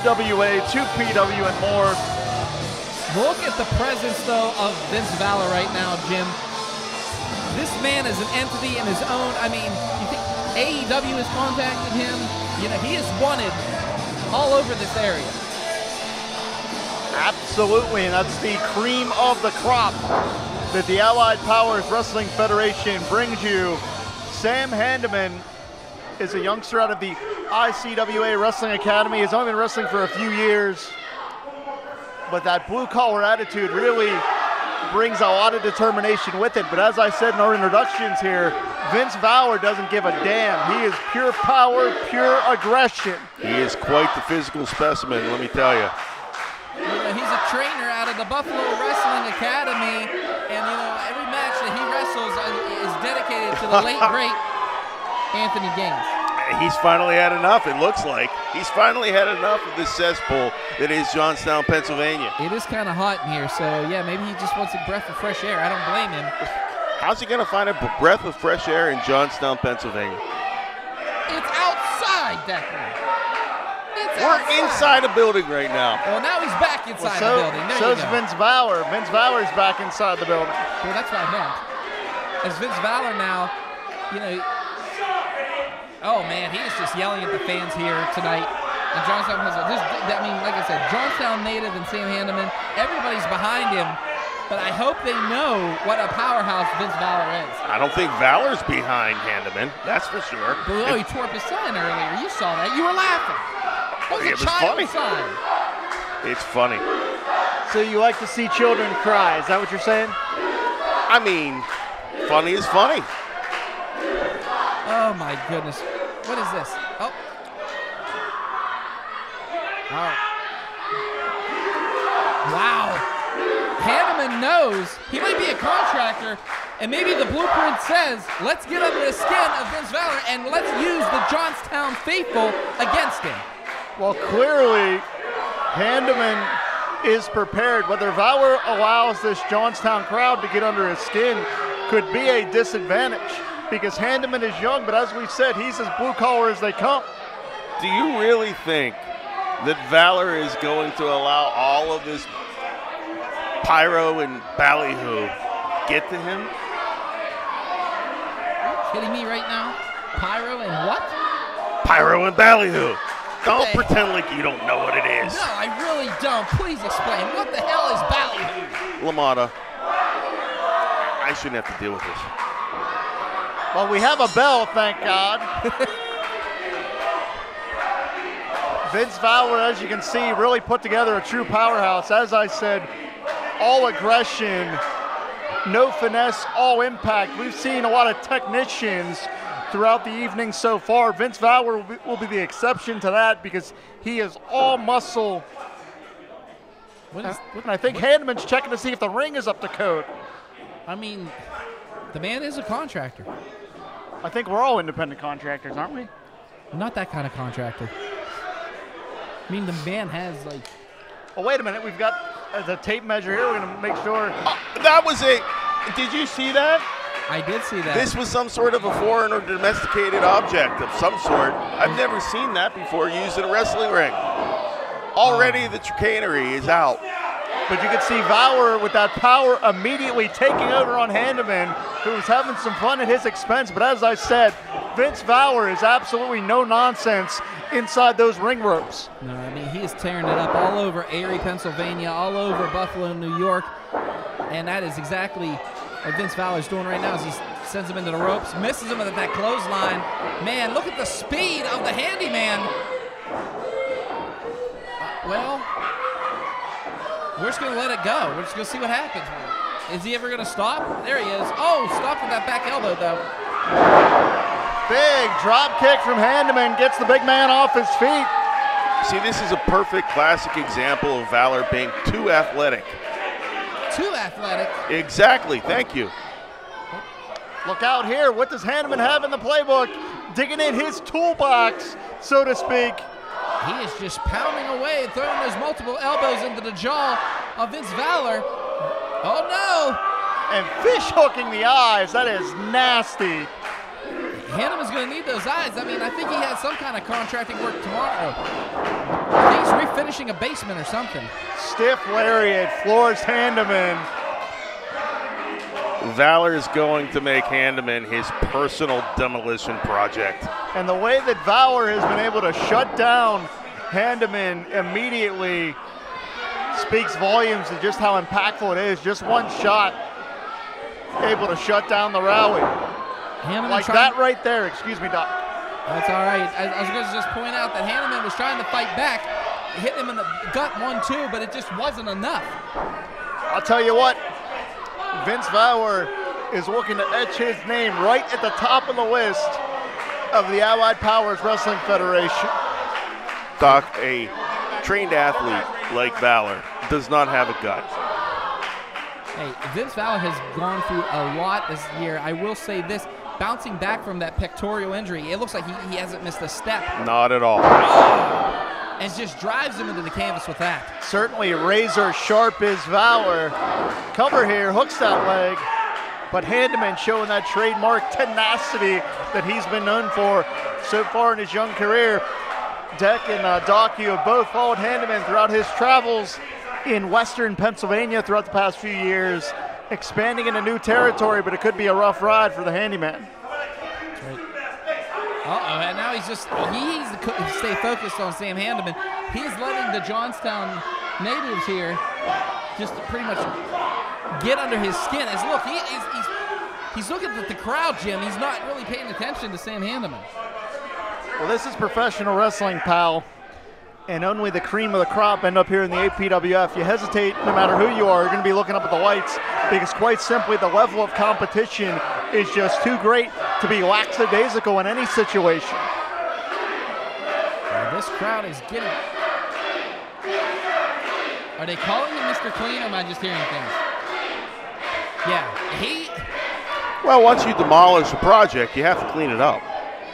NWA to PW and more. Look at the presence, though, of Vince Valor right now, Jim. This man is an entity in his own. I mean, you think AEW has contacted him? You know, he is wanted all over this area. Absolutely, and that's the cream of the crop that the Allied Powers Wrestling Federation brings you. Sam Handeman is a youngster out of the ICWA Wrestling Academy. He's only been wrestling for a few years, but that blue-collar attitude really brings a lot of determination with it. But as I said in our introductions here, Vince Valor doesn't give a damn. He is pure power, pure aggression. He is quite the physical specimen, let me tell you. You know, he's a trainer out of the Buffalo Wrestling Academy, and you know, every match that he wrestles is dedicated to the late great Anthony Gaines. He's finally had enough, it looks like. He's finally had enough of this cesspool that is Johnstown, Pennsylvania. It is kind of hot in here, so yeah, maybe he just wants a breath of fresh air. I don't blame him. How's he going to find a breath of fresh air in Johnstown, Pennsylvania? It's outside, Declan. We're inside a building right now. Well, now he's back inside the building. There So's Vince Valor. Vince Valor's back inside the building. Well, that's what I meant. As Vince Valor now, you know, oh man, he is just yelling at the fans here tonight. And Johnstown has I mean, like I said, Johnstown native and Sam Handeman, everybody's behind him. But I hope they know what a powerhouse Vince Valor is. I don't think Valor's behind Handeman, that's for sure. But, oh, he tore up his sign earlier. You saw that. You were laughing. It was funny. Sign. It's funny. So you like to see children cry, is that what you're saying? I mean, funny is funny. Oh my goodness. What is this? Oh. Oh. Wow. Handeman knows he might be a contractor, and maybe the blueprint says, let's get under the skin of Vince Valor and let's use the Johnstown faithful against him. Well, clearly, Handeman is prepared. Whether Valor allows this Johnstown crowd to get under his skin could be a disadvantage because Handeman is young, but as we said, he's as blue-collar as they come. Do you really think that Valor is going to allow all of this pyro and ballyhoo get to him? Are you kidding me right now? Pyro and what? Pyro and ballyhoo. Don't pretend like you don't know what it is. No, I really don't. Please explain. What the hell is ballyhoo? LaMotta, I shouldn't have to deal with this. Well, we have a bell, thank God. Vince Valor, as you can see, really put together a true powerhouse. As I said, all aggression, no finesse, all impact. We've seen a lot of technicians throughout the evening so far. Vince Valor will be the exception to that because he is all muscle. And I think Handeman's checking to see if the ring is up to code. I mean, the man is a contractor. I think we're all independent contractors, aren't we? Not that kind of contractor. I mean, the man has like... Oh, wait a minute. We've got the tape measure here. We're going to make sure. That was it. Did you see that? I did see that. This was some sort of a foreign or domesticated object of some sort. I've never seen that before used in a wrestling ring. Already the chicanery is out. But you can see Valor with that power immediately taking over on Handeman, who was having some fun at his expense. But as I said, Vince Valor is absolutely no nonsense inside those ring ropes. No, I mean, he is tearing it up all over Erie, Pennsylvania, all over Buffalo, New York. And that is exactly what Vince Valor's doing right now as he sends him into the ropes, misses him with that clothesline. Man, look at the speed of the handyman. Well, we're just going to let it go. We're just going to see what happens. Is he ever going to stop? There he is. Oh, stopped with that back elbow, though. Big drop kick from Handeman gets the big man off his feet. See, this is a perfect classic example of Valor being too athletic. Too athletic? Exactly. Thank you. Look out here. What does Handeman have in the playbook? Digging in his toolbox, so to speak. He is just pounding away, throwing those multiple elbows into the jaw of Vince Valor. Oh, no. And fish hooking the eyes. That is nasty. Handeman's going to need those eyes. I mean, I think he has some kind of contracting work tomorrow. I think he's finishing a basement or something. Stiff lariat, floors Handeman. Valor is going to make Handeman his personal demolition project. And the way that Valor has been able to shut down Handeman immediately speaks volumes of just how impactful it is. Just one shot able to shut down the rally. Handeman Like that right there. Excuse me, Doc. That's all right. I was going to just point out that Handeman was trying to fight back, hit him in the gut 1-2, but it just wasn't enough. I'll tell you what, Vince Valor is looking to etch his name right at the top of the list of the Allied Powers Wrestling Federation. Doc, a trained athlete like Valor does not have a gut. Hey, Vince Valor has gone through a lot this year. I will say this, bouncing back from that pectoral injury, it looks like he hasn't missed a step. Not at all. And just drives him into the canvas with that. Certainly razor sharp is Valor. Cover here, hooks that leg. But Handeman showing that trademark tenacity that he's been known for so far in his young career. Deck and Doc, you have both followed Handeman throughout his travels in Western Pennsylvania throughout the past few years, expanding into new territory, but it could be a rough ride for the handyman. That's right. Uh-oh, and now he's to stay focused on Sam Handeman. He's letting the Johnstown natives here just pretty much get under his skin. As look, he's looking at the crowd, Jim. He's not really paying attention to Sam Handeman. Well, this is professional wrestling, pal, and only the cream of the crop end up here in the APWF. You hesitate, no matter who you are, you're going to be looking up at the lights because quite simply the level of competition is just too great to be lackadaisical in any situation. This crowd is getting... Are they calling him Mr. Clean, or am I just hearing things? Yeah, Well, once you demolish a project, you have to clean it up.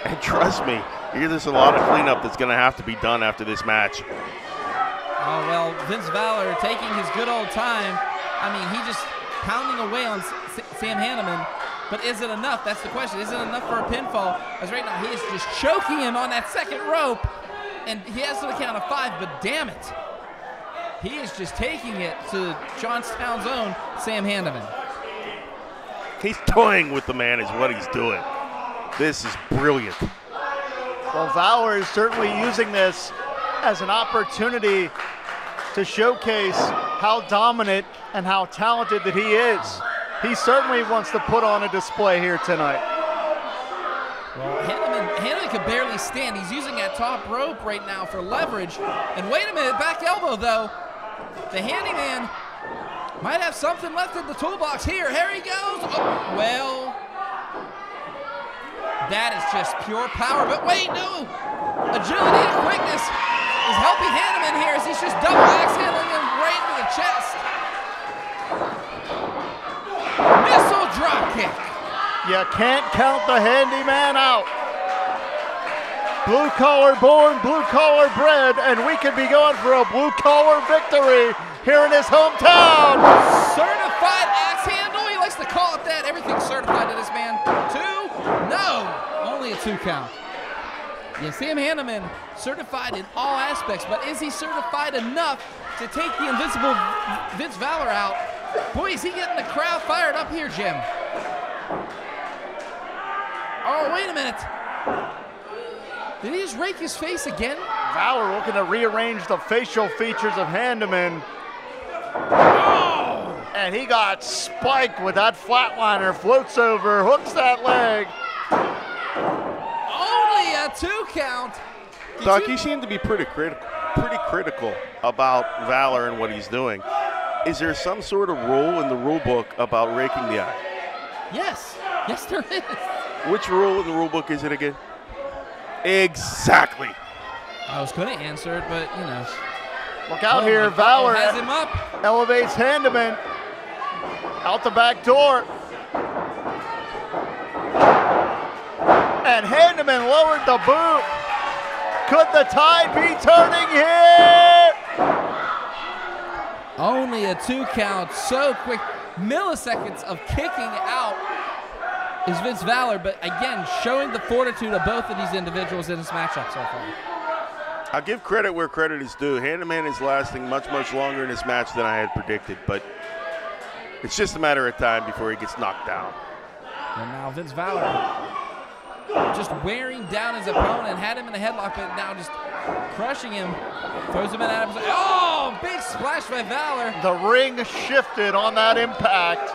And trust me, there's a lot of cleanup that's going to have to be done after this match. Oh, well, Vince Valor taking his good old time. I mean, he just pounding away on Sam Handeman. But is it enough? That's the question. Is it enough for a pinfall? As right now, he is just choking him on that second rope. And he has to the count of 5, but damn it. He is just taking it to Johnstown's own Sam Handeman. He's toying with the man is what he's doing. This is brilliant. Well, Valor is certainly using this as an opportunity to showcase how dominant and how talented that he is. He certainly wants to put on a display here tonight. Well, Handeman can barely stand. He's using that top rope right now for leverage. And wait a minute, back elbow though. The handyman might have something left in the toolbox here. Here he goes. Oh, well, that is just pure power. But wait, no. Agility and quickness is helping Handeman here as he's just double axe handling him right into the chest. Missile drop kick. You can't count the handyman out. Blue collar born, blue collar bred, and we could be going for a blue collar victory here in his hometown. Certified axe handle, he likes to call it that. Everything's certified to this man. 2? No, only a 2 count. Yeah, Sam Handeman certified in all aspects, but is he certified enough to take the invincible Vince Valor out? Boy, is he getting the crowd fired up here, Jim. Oh, wait a minute. Did he just rake his face again? Valor looking to rearrange the facial features of Handeman. Oh! And he got spiked with that flatliner, floats over, hooks that leg. Only a 2 count. Doc, you seem to be pretty critical about Valor and what he's doing. Is there some sort of rule in the rule book about raking the eye? Yes, there is. Which rule in the rule book is it again? Exactly. I was going to answer it, but you know. Look out here, Valor has him up. Elevates Handeman out the back door. And Handeman lowered the boot. Could the tide be turning here? Only a 2 count, so quick. Milliseconds of kicking out is Vince Valor, but again, showing the fortitude of both of these individuals in this matchup so far. I'll give credit where credit is due. Handeman is lasting much, much longer in this match than I had predicted, but it's just a matter of time before he gets knocked down. And now Vince Valor just wearing down his opponent, had him in a headlock, but now just crushing him. Throws him in at him. Oh, big splash by Valor. The ring shifted on that impact.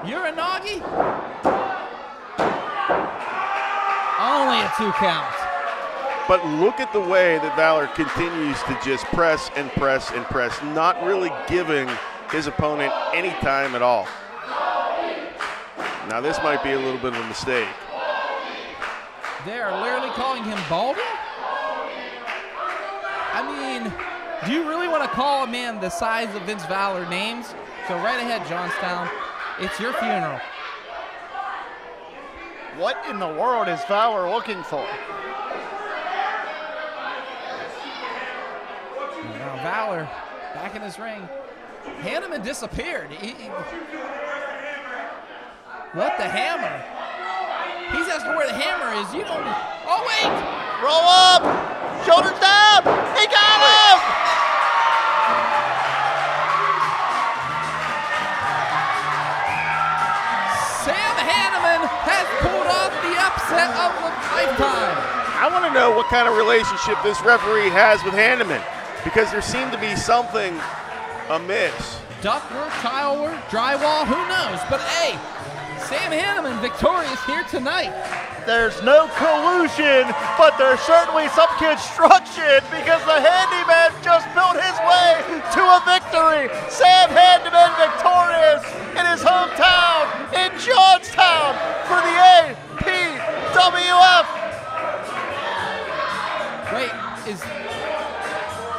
Uranagi? Only a 2 count. But look at the way that Valor continues to just press and press and press, not really giving his opponent any time at all. Now this might be a little bit of a mistake. They are literally calling him Baldy? I mean, do you really want to call a man the size of Vince Valor names? So right ahead, Johnstown. It's your funeral. What in the world is Valor looking for? Now Valor back in his ring. Handeman disappeared. What the hammer? He's asking where the hammer is. You don't. Oh, wait. Roll up. Shoulders down. He got him. Sam Handeman has pulled off the upset of the lifetime. I want to know what kind of relationship this referee has with Handeman, because there seemed to be something amiss. Ductwork, tilework, drywall, who knows? But hey, Sam Handeman victorious here tonight. There's no collusion, but there's certainly some construction because the Handyman just built his way to a victory. Sam Handeman victorious in his hometown in Johnstown for the APWF. Wait, is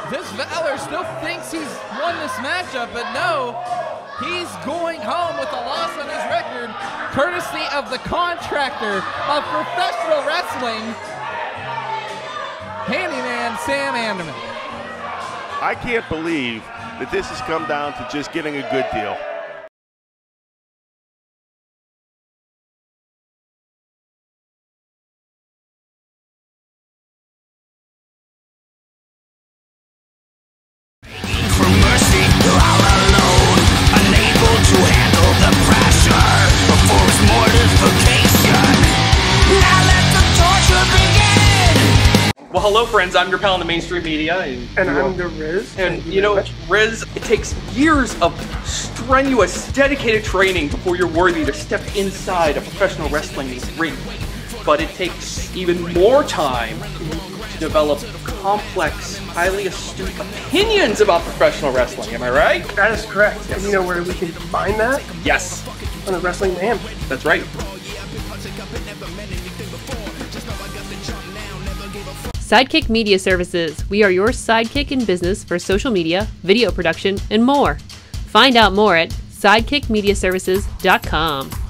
this Valor still thinks he's won this matchup, but no, he's going home with a loss on his record, courtesy of the contractor of professional wrestling, Handyman Sam Handeman. I can't believe that this has come down to just getting a good deal. Well, hello friends, I'm your pal in the mainstream media. And I'm the Riz. And you know, Riz, it takes years of strenuous, dedicated training before you're worthy to step inside a professional wrestling ring. But it takes even more time to develop complex, highly astute opinions about professional wrestling, am I right? That is correct. And you know where we can find that? Yes. On the Wrestling Man. That's right. Sidekick Media Services. We are your sidekick in business for social media, video production, and more. Find out more at sidekickmediaservices.com.